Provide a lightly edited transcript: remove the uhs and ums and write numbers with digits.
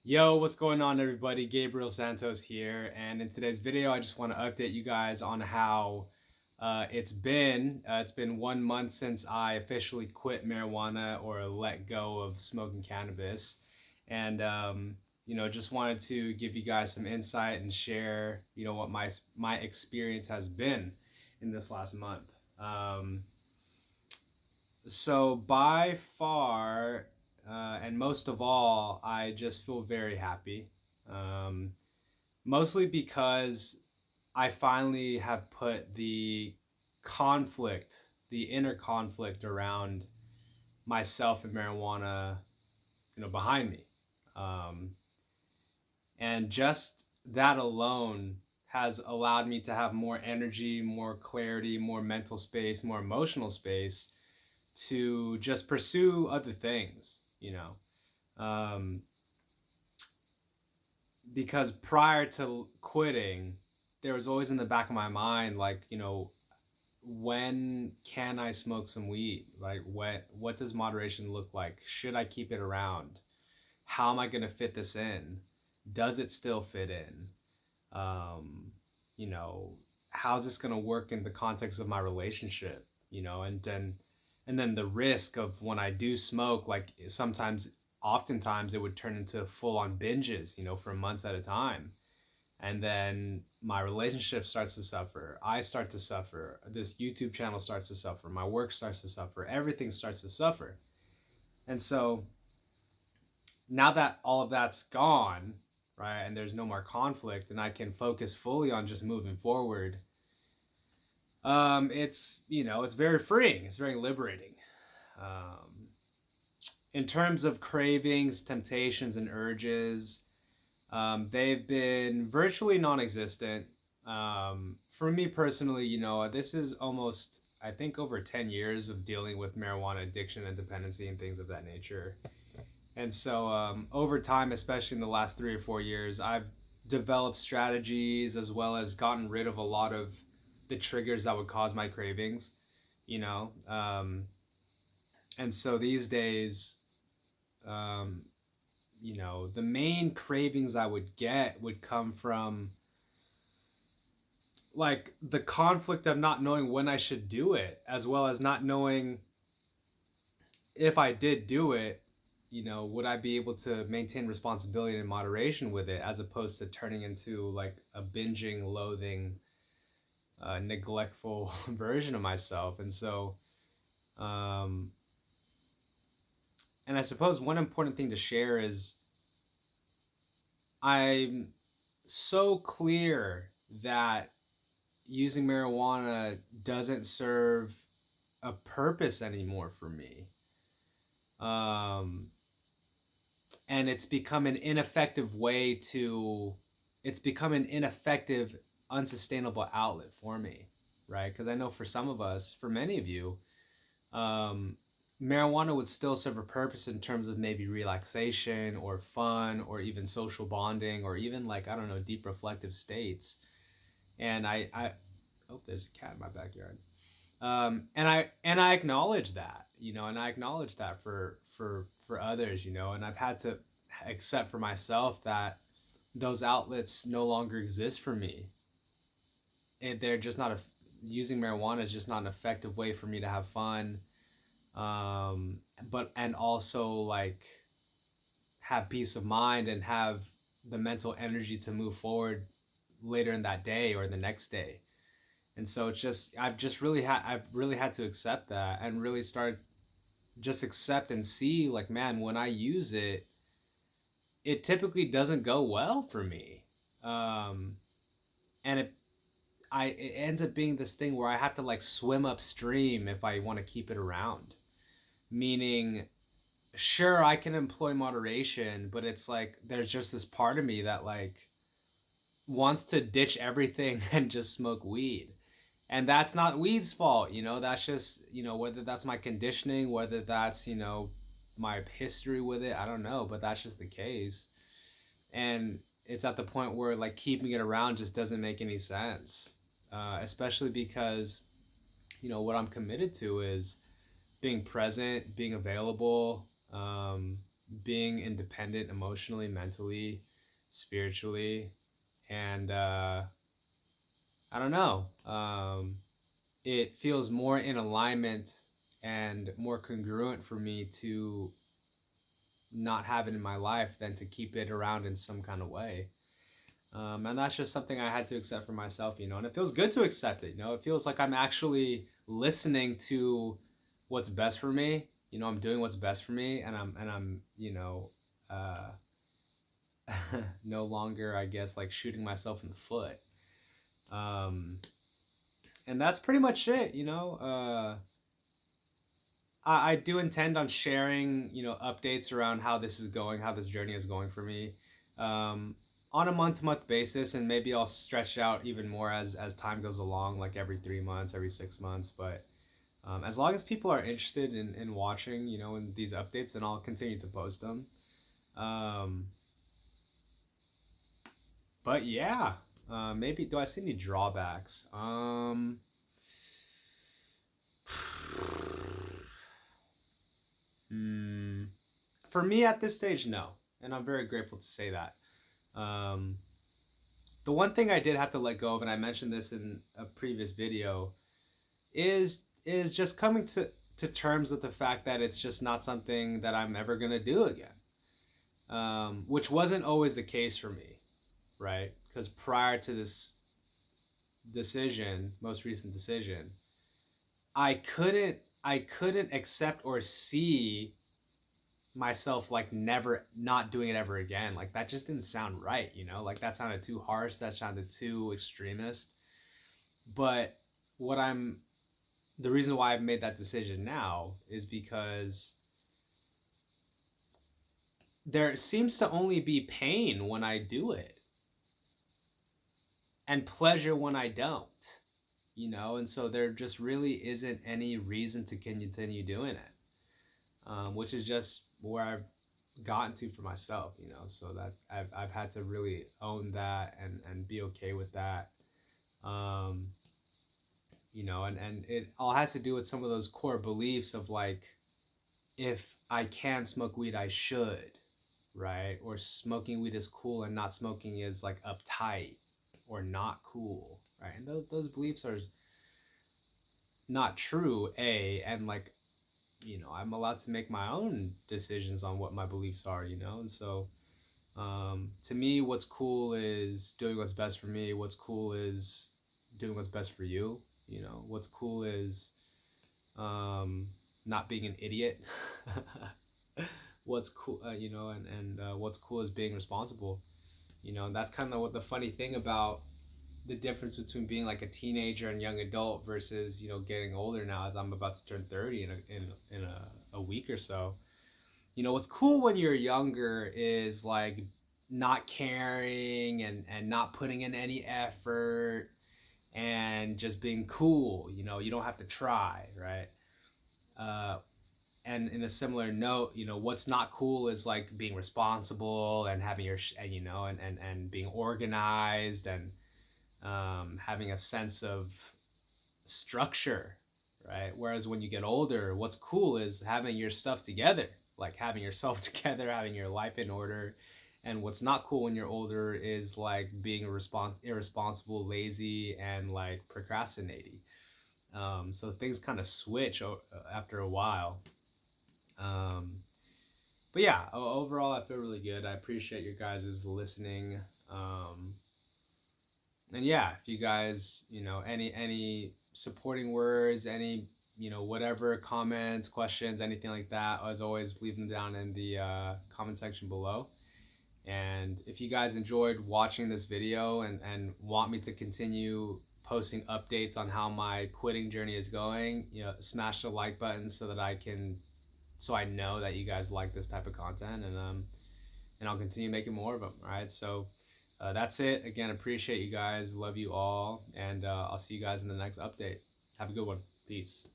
Yo, what's going on, everybody? Gabriel Santos here, and in today's video, I just want to update you guys on how it's been. It's been 1 month since I officially quit marijuana or let go of smoking cannabis, and just wanted to give you guys some insight and share, what my experience has been in this last month. So by far, and most of all, I just feel very happy. Um, Mostly because I finally have put the inner conflict around myself and marijuana, behind me. Um, and just that alone has allowed me to have more energy, more clarity, more mental space, more emotional space to just pursue other things. Um, because prior to quitting, there was always in the back of my mind, like, when can I smoke some weed? Like, what does moderation look like? Should I keep it around? How am I going to fit this in? Does it still fit in? Um, you know, how's this going to work in the context of my relationship? And then the risk of when I do smoke, like oftentimes it would turn into full on binges, for months at a time. And then my relationship starts to suffer. I start to suffer. This YouTube channel starts to suffer. My work starts to suffer. Everything starts to suffer. And so now that all of that's gone, right, and there's no more conflict, and I can focus fully on just moving forward, it's very freeing. It's very liberating. Um, in terms of cravings, temptations, and urges, they've been virtually non-existent. For me personally, this is almost, I think, over 10 years of dealing with marijuana addiction and dependency and things of that nature. And so, over time, especially in the last 3 or 4 years, I've developed strategies as well as gotten rid of a lot of the triggers that would cause my cravings, you know. And so these days, um, the main cravings I would get would come from like the conflict of not knowing when I should do it, as well as not knowing if I did do it, would I be able to maintain responsibility and moderation with it, as opposed to turning into like a binging, loathing, neglectful version of myself. Um, and I suppose one important thing to share is I'm so clear that using marijuana doesn't serve a purpose anymore for me. Um, and it's become an ineffective, unsustainable outlet for me, right? Because I know for some of us, for many of you, um, marijuana would still serve a purpose in terms of maybe relaxation or fun or even social bonding or even, like, I don't know, deep reflective states. And I oh, there's a cat in my backyard. And I acknowledge that, and I acknowledge that for others, and I've had to accept for myself that those outlets no longer exist for me. And they're just not using marijuana is just not an effective way for me to have fun, but and also like have peace of mind and have the mental energy to move forward later in that day or the next day. And so it's just I've really had to accept that and really start just accept and see, like, man, when I use it, it typically doesn't go well for me. Um and it ends up being this thing where I have to like swim upstream if I want to keep it around. Meaning, sure, I can employ moderation, but it's like there's just this part of me that like wants to ditch everything and just smoke weed. And that's not weed's fault, that's just, whether that's my conditioning, whether that's, my history with it, I don't know, but that's just the case. And it's at the point where like keeping it around just doesn't make any sense. Especially because, what I'm committed to is being present, being available, being independent emotionally, mentally, spiritually, and I don't know. It feels more in alignment and more congruent for me to not have it in my life than to keep it around in some kind of way. And that's just something I had to accept for myself, and it feels good to accept it. It feels like I'm actually listening to what's best for me. I'm doing what's best for me, and I'm uh, no longer, I guess, like shooting myself in the foot. Um, and that's pretty much it. I do intend on sharing, updates around how this is going, how this journey is going for me, um, on a month-to-month basis, and maybe I'll stretch it out even more as time goes along, like every 3 months, every 6 months. But as long as people are interested in watching, in these updates, then I'll continue to post them. Um, but yeah, maybe do I see any drawbacks? Hmm. For me at this stage, no, and I'm very grateful to say that. Um, the one thing I did have to let go of, and I mentioned this in a previous video, is just coming to terms with the fact that it's just not something that I'm ever gonna do again. Which wasn't always the case for me, right? Because prior to this decision, most recent decision, I couldn't accept or see myself like never not doing it ever again. Like that just didn't sound right, like that sounded too harsh, that sounded too extremist. But what I'm the reason why I've made that decision now is because there seems to only be pain when I do it and pleasure when I don't, and so there just really isn't any reason to continue doing it, which is just where I've gotten to for myself, so that I've had to really own that and be okay with that. um and it all has to do with some of those core beliefs of like, if I can smoke weed, I should, right? Or smoking weed is cool and not smoking is like uptight or not cool, right? And those beliefs are not true, and like, I'm allowed to make my own decisions on what my beliefs are, and so to me, what's cool is doing what's best for me. What's cool is doing what's best for you. What's cool is um, not being an idiot. What's cool, and what's cool is being responsible. And that's kind of what the funny thing about the difference between being like a teenager and young adult versus getting older now, as I'm about to turn 30 in a week or so. What's cool when you're younger is like not caring and not putting in any effort and just being cool. You don't have to try, right? uh, and in a similar note, what's not cool is like being responsible and having and being organized and having a sense of structure, right? Whereas when you get older, what's cool is having your stuff together, like having yourself together, having your life in order. And what's not cool when you're older is like being irresponsible, lazy, and like procrastinating. So things kind of switch after a while. Um, but yeah, overall, I feel really good. I appreciate your guys' listening. Um, and yeah, if you guys, any supporting words, any whatever comments, questions, anything like that, as always, leave them down in the comment section below. And if you guys enjoyed watching this video and want me to continue posting updates on how my quitting journey is going, smash the like button so I know that you guys like this type of content, and I'll continue making more of them. All right, so that's it. Again, appreciate you guys, love you all, and I'll see you guys in the next update. Have a good one. Peace.